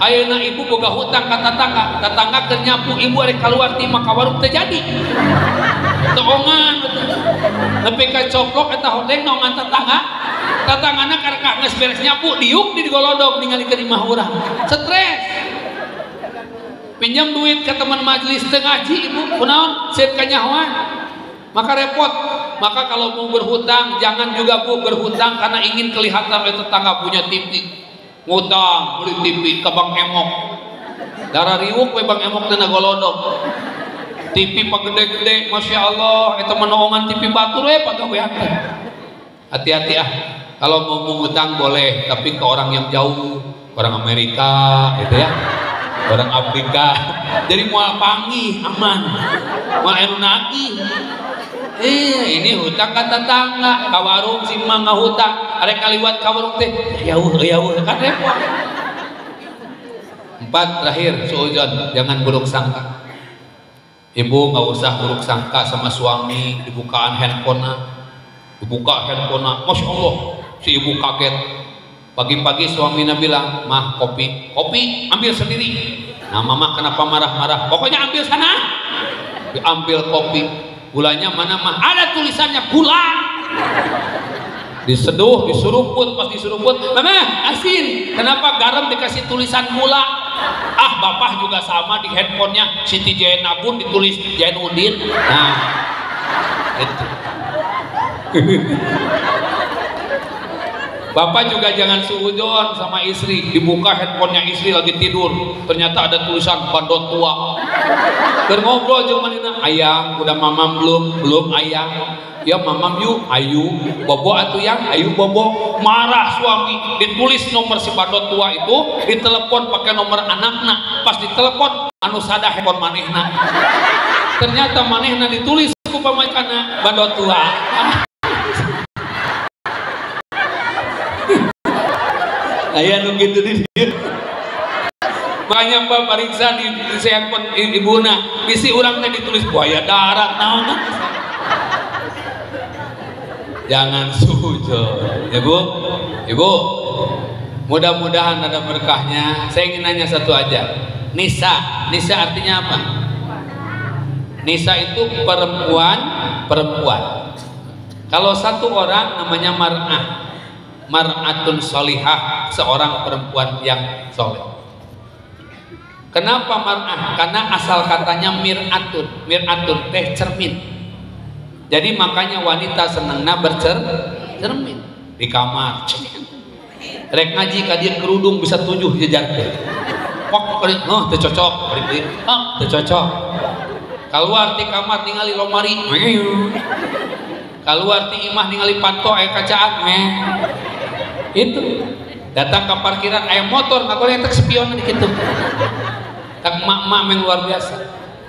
Ayeuna ibu boga hutang kata tetangga keur nyapu ibu arek kaluar ti maka warung teu jadi. Toongan nepi ka coplok eta hoteng naongan tetangga. Tetanggana karek geus beres nyapu diuk di golodog ningali ke imah urang. Stres. Pinjam duit ke teman majelis teu ngaji ibu kunaon seut kanyahoan. Maka repot. Maka kalau mau berhutang jangan juga Bu berhutang karena ingin kelihatan oleh tetangga punya TV. Ngutang beli TV ke Bang Emok. Darah riuk we Bang Emok teh golodog. TV pagede-gede Masya Allah eta menoongan TV batur we pagawean teh. Hati-hati ah. Kalau mau mengutang boleh tapi ke orang yang jauh, orang Amerika gitu ya. Orang Afrika. Jadi moal panggih aman. Moal anu nagih. Ini hutang ka tetangga, ka warung si mang ngahutang, arek kaliwat ka warung teh, yauh kan repot. 4 terakhir suudzon, jangan buruk sangka. Ibu nggak usah buruk sangka sama suami, dibukaan handphone-na. Dibuka handphone-na, Masya Allah, si ibu kaget. Pagi-pagi suaminya bilang, "Mah, kopi ambil sendiri." Nah, mama kenapa marah-marah? Pokoknya ambil sana. Diambil kopi. Gulanya mana mah? Ada tulisannya gula. Diseduh, disuruput, pas disuruput, "Mama, asin." Kenapa garam dikasih tulisan gula? Ah, bapak juga sama di handphonenya Siti Jainabun ditulis Jainuddin. Nah, itu. Bapak juga jangan suudzon sama istri, dibuka handphonenya istri lagi tidur, ternyata ada tulisan bandot tua. Ngobrol jeung manehna, "Ayang, udah mamam belum?" "Belum, Ayang." "Ya mamam yuk." "Ayu." "Bobo atuh yang." "Ayu bobo." Marah suami, ditulis nomor si bandot tua itu, ditelepon pakai nomor anakna, pas ditelepon anu sada handphone manehna. Ternyata manehna ditulis ku pamajikanna bandot tua. Aya nu kitu di dieu. Makanya Mbak pariksa di handphone ibuna, bisi urang teh ditulis buaya darat naon. Jangan suudzon. Ya Bu. Ibu, mudah-mudahan ada berkahnya. Saya ingin nanya satu aja. Nisa, nisa artinya apa? Nisa itu perempuan. Kalau satu orang namanya mar'ah. Mar'atun solihah, seorang perempuan yang soleh. Kenapa mar'ah? Karena asal katanya mir'atun. Mir'atun teh cermin. Jadi makanya wanita senangnya bercermin di kamar. Rek ngaji kadia kerudung bisa 7 jejar. Oh, teu cocok. Oh, teu cocok. Keluar di kamar ningali lomari. Keluar di imah ningali panto aya kacaan. Itu datang ke parkiran ayam motor nggak boleh tak spion di situ. Tak mak-mak yang luar biasa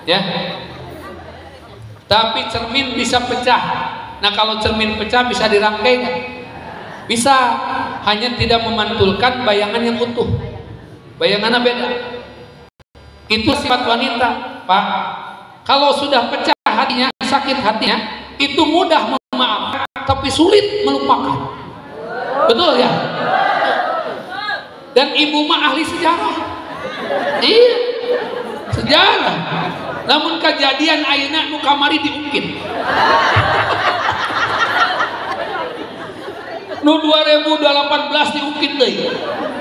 ya. Tapi cermin bisa pecah. Nah kalau cermin pecah bisa dirangkai kan? Bisa, hanya tidak memantulkan bayangan yang utuh. Bayangannya beda. Itu sifat wanita, Pak. Kalau sudah pecah hatinya, sakit hatinya, itu mudah memaafkan tapi sulit melupakan. Betul ya? Dan ibu mah ahli sejarah. Iya, sejarah. Namun kejadian ayeuna nu kamari diungkit. Nu 2018 diungkit deui.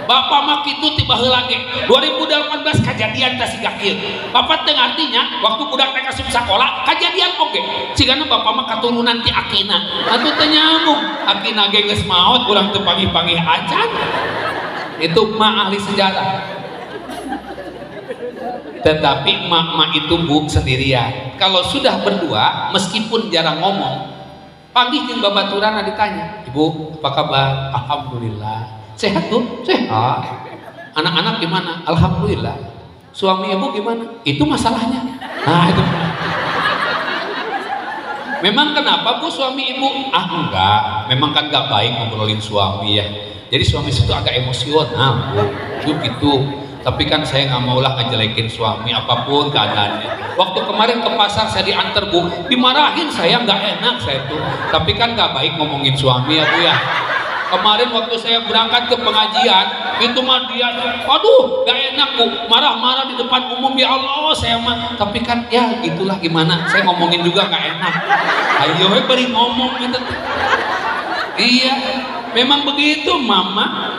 Bapak mah kitu tiba heula ge. 2018 kejadian teh siga kieu. Bapak teu ngartinya waktu budak teh asup sakola kejadian oge. Cigana bapak mah katurunan ti akina. Atuh teu nyambung. Akina ge geus maot urang teu pagi-pagi acan. Itu mah ahli sejarah. Tetapi mak-mak itu Bu sendirian. Kalau sudah berdua meskipun jarang ngomong, pagi jeung babaturan ditanya, "Ibu, apa kabar?" "Alhamdulillah." "Sehat tuh?" "Sehat." "Anak-anak gimana?" "Alhamdulillah." "Suami ibu gimana?" "Itu masalahnya." Nah itu. Memang kenapa Bu suami ibu? Ah enggak, memang kan enggak baik ngobrolin suami ya. Jadi suami itu agak emosional Bu, gitu. Tapi kan saya nggak maulah ngejelekin suami apapun keadaannya. Waktu kemarin ke pasar saya diantar Bu, dimarahin saya nggak enak saya tuh. Tapi kan nggak baik ngomongin suami ya Bu ya. Kemarin waktu saya berangkat ke pengajian, itu mah dia, aduh nggak enak Bu, marah-marah di depan umum ya Allah saya mah. Tapi kan ya gitulah gimana, saya ngomongin juga nggak enak. Ayo beri ngomong gitu. Iya, memang begitu Mama.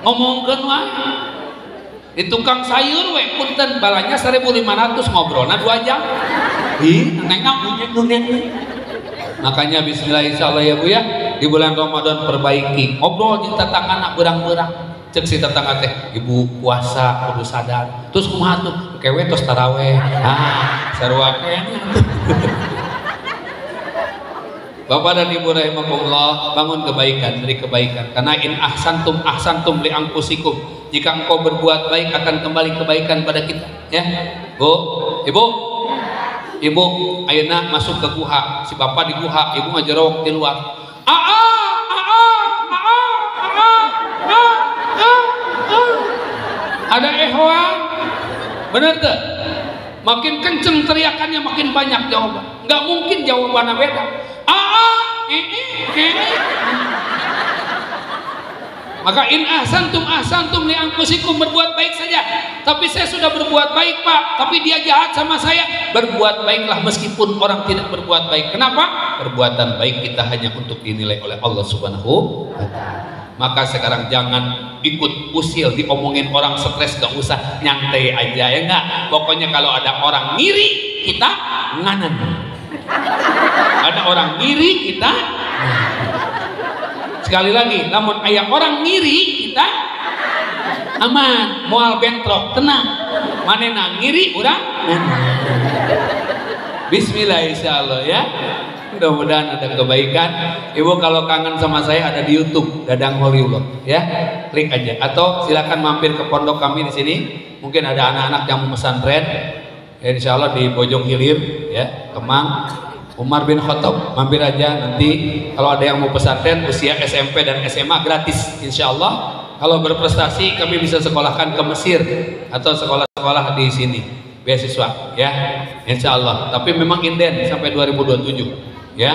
Ngomongkeun wae di tukang sayur we punten balanya 1.500 ngobrolna 2 jam. Ih, nengak punya. Makanya bismillah insyaallah ya Bu ya, di bulan Ramadan perbaiki ngobrol jeung tetangga berang-berang. Cek si tetangga teh, "Ibu puasa kudu sadar." Terus kumaha tuh? "Kewe tos taraweh." Ah, sarua kene. Bapak dan Ibu rahimakumullah, bangun kebaikan, beri kebaikan. Karena in ahsantum ahsantum li anfusikum. Jika engkau berbuat baik akan kembali kebaikan pada kita, ya. Bu, Ibu. Ibu ayeuna masuk ke guha, si Bapak di guha, Ibu ngajerok di luar. Ada ehwan. Bener tuh? Makin kenceng teriakannya makin banyak jawaban. Nggak mungkin jawabannya beda. Maka in ahsantum li anfusikum, berbuat baik saja. Tapi saya sudah berbuat baik Pak, tapi dia jahat sama saya. Berbuat baiklah meskipun orang tidak berbuat baik. Kenapa? Perbuatan baik kita hanya untuk dinilai oleh Allah Subhanahu wa Ta'ala. Maka sekarang jangan ikut usil diomongin orang stres, gak usah, nyantai aja ya enggak. Pokoknya kalau ada orang ngiri kita nganan, ada orang ngiri kita sekali lagi, namun ayam orang ngiri kita aman, moal bentrok tenang, manena ngiri orang bismillah insyaallah ya. Mudah-mudahan ada kebaikan. Ibu kalau kangen sama saya ada di YouTube Dadang Hollywood ya, klik aja atau silakan mampir ke pondok kami di sini. Mungkin ada anak-anak yang mau pesantren ya, insya Allah di Bojong Hilir ya, Kemang, Umar bin Khattab, mampir aja nanti. Kalau ada yang mau pesantren usia SMP dan SMA gratis insya Allah. Kalau berprestasi kami bisa sekolahkan ke Mesir atau sekolah-sekolah di sini beasiswa ya insya Allah. Tapi memang inden sampai 2027 ya,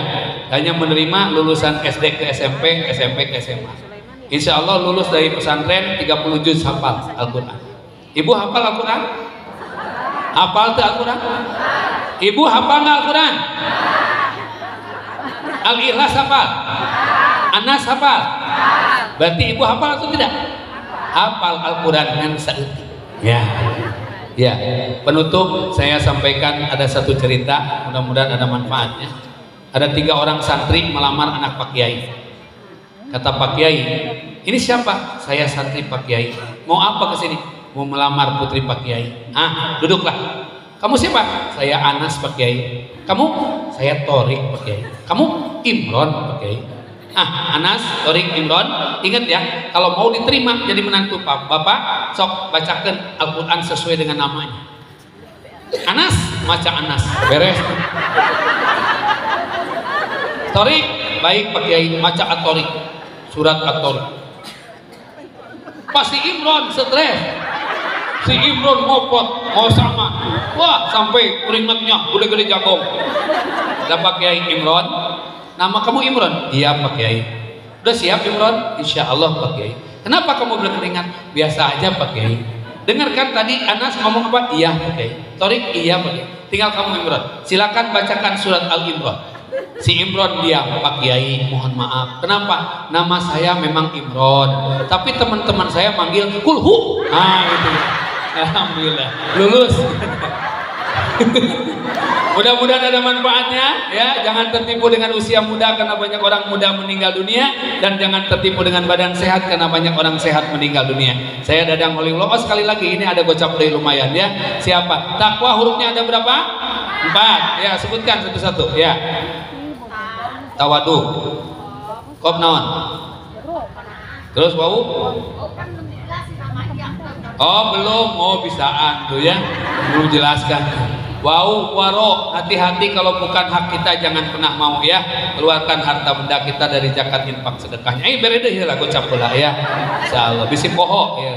hanya menerima lulusan SD ke SMP, SMP ke SMA. Insya Allah lulus dari pesantren 30 juz hafal Al-Quran. Ibu hafal Al-Quran? Hafal tuh Al-Quran? Ibu hafal nggak Al-Quran? Al-Ikhlas hafal? Anas hafal? Berarti ibu hafal atau tidak? Hafal Al-Quran dengan seutik ya. Ya, penutup saya sampaikan ada satu cerita, mudah-mudahan ada manfaatnya. Ada 3 orang santri melamar anak Pak Kiai. Kata Pak Kiai, ini siapa? Saya santri Pak Kiai. Mau apa kesini? Mau melamar putri Pak Kiai. Ah, duduklah. Kamu siapa? Saya Anas Pak Kiai. Kamu? Saya Torik Pak Kiai. Kamu? Imron Pak Kiai. Ah, Anas, Torik, Imron. Ingat ya, kalau mau diterima jadi menantu Bapak, sok bacakan Al-Quran sesuai dengan namanya. Anas, maca Anas. Beres. Torik, baik Pak Kiai, maca At-Torik, surat At-Torik. Pasti Imron stres, si Imron ngopot, mau sama, wah sampai keringatnya udah gede jagung. Dan Pak Kiai, Imron, nama kamu Imron? Iya Pak Kiai. Udah siap Imron? Insya Allah Pak Kiai. Kenapa kamu berkeringat? Biasa aja Pak Kiai. Dengarkan tadi Anas ngomong apa? Iya Pak Kiai. Torik? Iya Pak Kiai. Tinggal kamu Imron, silakan bacakan surat Al-Imron. Si Imron diam, Pak Kiai mohon maaf. Kenapa? Nama saya memang Imron, tapi teman-teman saya manggil Kulhu. Nah itu, alhamdulillah lulus. Mudah-mudahan ada manfaatnya ya. Jangan tertipu dengan usia muda karena banyak orang muda meninggal dunia, dan jangan tertipu dengan badan sehat karena banyak orang sehat meninggal dunia. Saya Dadang Hollywood. Oh, sekali lagi ini ada gocap dari lumayan ya. Siapa? Takwa hurufnya ada berapa? 4 ya, sebutkan satu-satu ya. Tawadu, kop naon, terus wau, oh belum, oh bisaan tuh ya, belum jelaskan. Wau, waro, hati-hati kalau bukan hak kita jangan pernah mau ya. Keluarkan harta benda kita dari zakat infak sedekahnya. Berede ya lah gocap pula ya. Insyaallah bisi poho ya.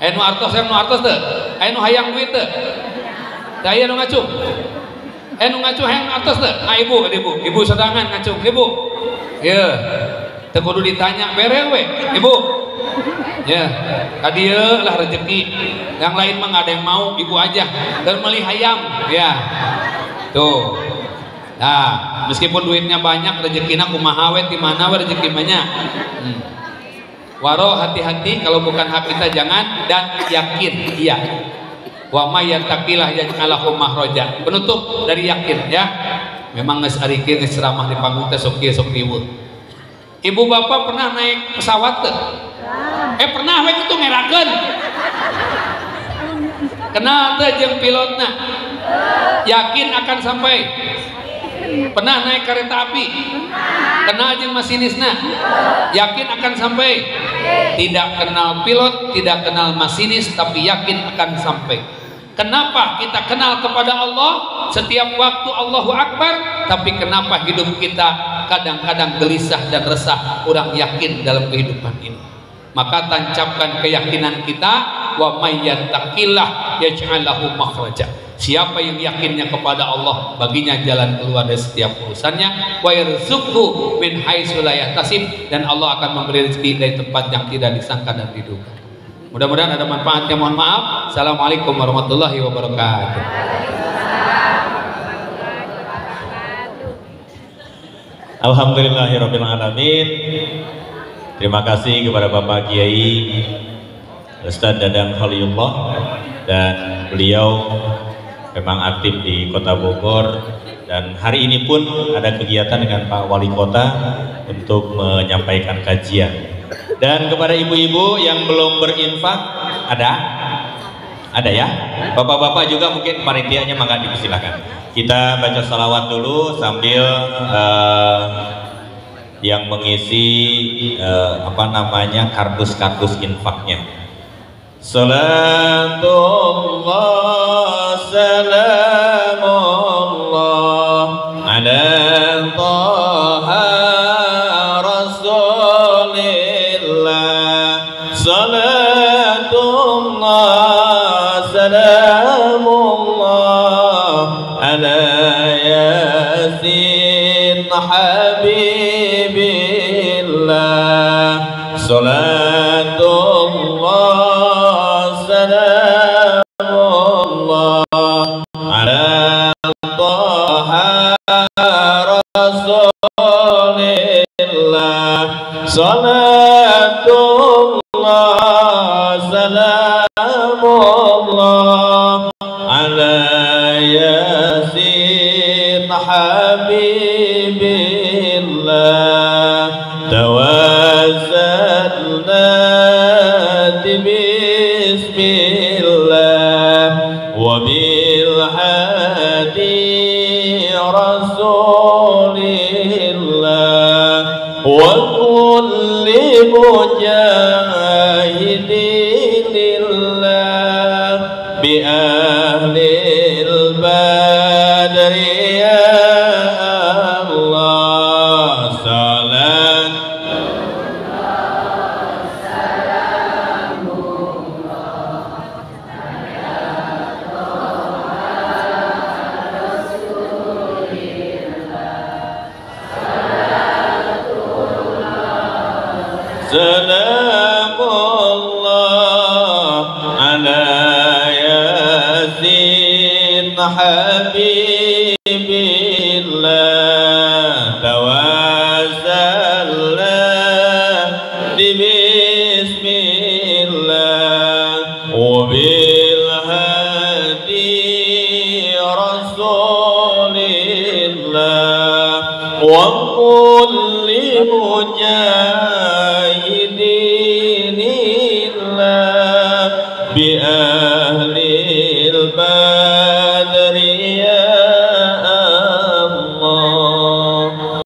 Anu artos teh, anu hayang duit teh. Daya nu ngacung. Nu ngacu hayang atas teh. Ah ibu sedangan ngacung ibu. Ya. Teu kudu ditanya bere we, ibu. Ya, kadieu lah rezeki. Yang lain mah nggak ada yang mau, ibu aja. Dan meli hayam, ya. Tuh. Nah, meskipun duitnya banyak, rezekina kumaha we di mana we rezeki banyak. Waro, hati-hati kalau bukan hak kita jangan, dan yakin iya. Wa may yattaqillah yaj'alhu makhraja. Penutup dari yakin ya. Memang geus ari kieu geus ceramah di panggung teh sok kieu sok riweuh. Ibu bapak pernah naik pesawat teh? Pernah we kitu ngerakeun. Kenal teh jeung pilotna? Yakin akan sampai? Pernah naik kereta api? Kenal jeung masinisna? Yakin akan sampai? Tidak kenal pilot, tidak kenal masinis, tapi yakin akan sampai. Kenapa kita kenal kepada Allah setiap waktu Allahu Akbar, tapi kenapa hidup kita kadang-kadang gelisah dan resah, kurang yakin dalam kehidupan ini? Maka tancapkan keyakinan kita, wa may yattaqillah yaj'al lahu makhraja. Siapa yang yakinnya kepada Allah, baginya jalan keluar dari setiap urusannya. Wa yarzuqhu min haitsu la yahtasib, dan Allah akan memberi rezeki dari tempat yang tidak disangka dan diduga. Mudah-mudahan ada manfaatnya. Mohon maaf. Assalamualaikum warahmatullahi wabarakatuh. Alhamdulillahirabbil alamin. Terima kasih kepada Bapak Kiai Ustadz Dadang Khalilullah, dan beliau memang aktif di Kota Bogor, dan hari ini pun ada kegiatan dengan Pak Wali Kota untuk menyampaikan kajian. Dan kepada ibu-ibu yang belum berinfak, ada ya? Bapak-bapak juga mungkin panitianya, mangga dipersilakan. Kita baca salawat dulu sambil yang mengisi kardus-kardus infaknya. Salatullah salamullah ala Taha Rasulillah. Salatullah salamullah ala Yasin Habibillah. Salatullah salamullah ala Taha Rasulillah. Salatullah salamullah ala Yasin Habibillah. Tawassalna bismillah wa bil hadi Rasulillah wa kulli mujahidin lillah bi ahlil badri ya Allah. Salat salamullah ala Yasin Habibillah. Tawassalna bismillah wa bil hadi Rasulillah wa kulli mujahidin bi